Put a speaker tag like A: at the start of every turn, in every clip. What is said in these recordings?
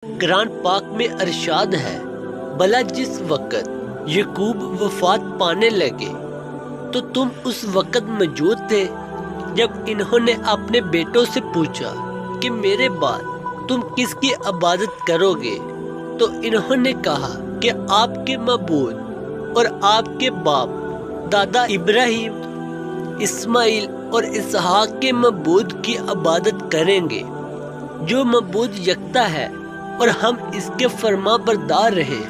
A: قرآن پاک میں ارشاد ہے، بھلا جس وقت یعقوب وفات پانے لگے تو تم اس وقت موجود تھے جب انہوں نے اپنے بیٹوں سے پوچھا کہ میرے بعد تم کس کی عبادت کرو گے؟ تو انہوں نے کہا کہ آپ کے معبود اور آپ کے باپ دادا ابراہیم، اسماعیل اور اسحاق کے معبود کی عبادت کریں گے، جو معبود یکتا ہے اور ہم اس کے فرما بردار رہے۔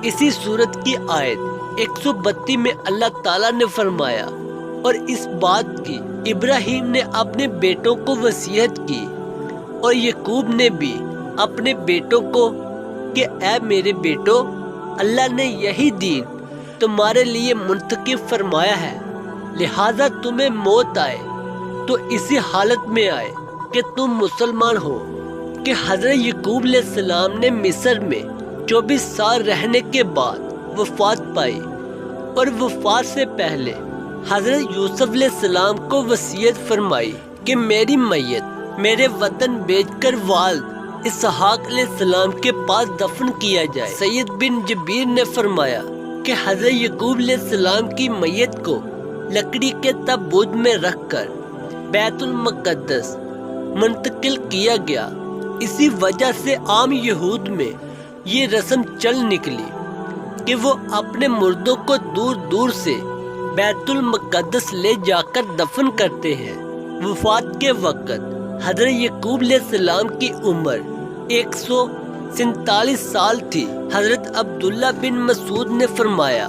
A: اسی سورت کی آیت 132 میں اللہ تعالیٰ نے فرمایا، اور اس بات کی ابراہیم نے اپنے بیٹوں کو وصیت کی اور یعقوب نے بھی اپنے بیٹوں کو کہ اے میرے بیٹو، اللہ نے یہی دین تمہارے لیے منتخب فرمایا ہے، لہذا تمہیں موت آئے تو اسی حالت میں آئے کہ تم مسلمان ہو۔ کہ حضرت یعقوب علیہ السلام نے مصر میں 24 سال رہنے کے بعد وفات پائی، اور وفات سے پہلے حضرت یوسف علیہ السلام کو وصیت فرمائی کہ میری میت میرے وطن بیچ کر والد اسحاق علیہ السلام کے پاس دفن کیا جائے۔ سید بن جبیر نے فرمایا کہ حضرت یعقوب علیہ السلام کی میت کو لکڑی کے تابوت میں رکھ کر بیت المقدس منتقل کیا گیا۔ اسی وجہ سے عام یہود میں یہ رسم چل نکلی کہ وہ اپنے مردوں کو دور دور سے بیت المقدس لے جا کر دفن کرتے ہیں۔ وفات کے وقت حضرت یعقوب علیہ السلام کی عمر 147 سال تھی۔ حضرت عبداللہ بن مسعود نے فرمایا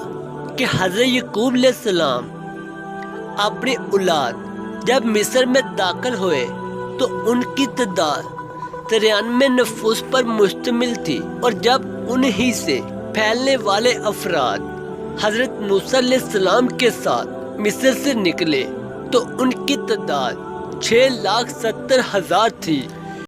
A: کہ حضرت یعقوب علیہ السلام اپنی اولاد جب مصر میں داخل ہوئے تو ان کی تعداد 93 نفوس پر مشتمل تھی، اور جب انہی سے پھیلنے والے افراد حضرت موسیٰ علیہ السلام کے ساتھ مصر سے نکلے تو ان کی تعداد 6,70,000 تھی۔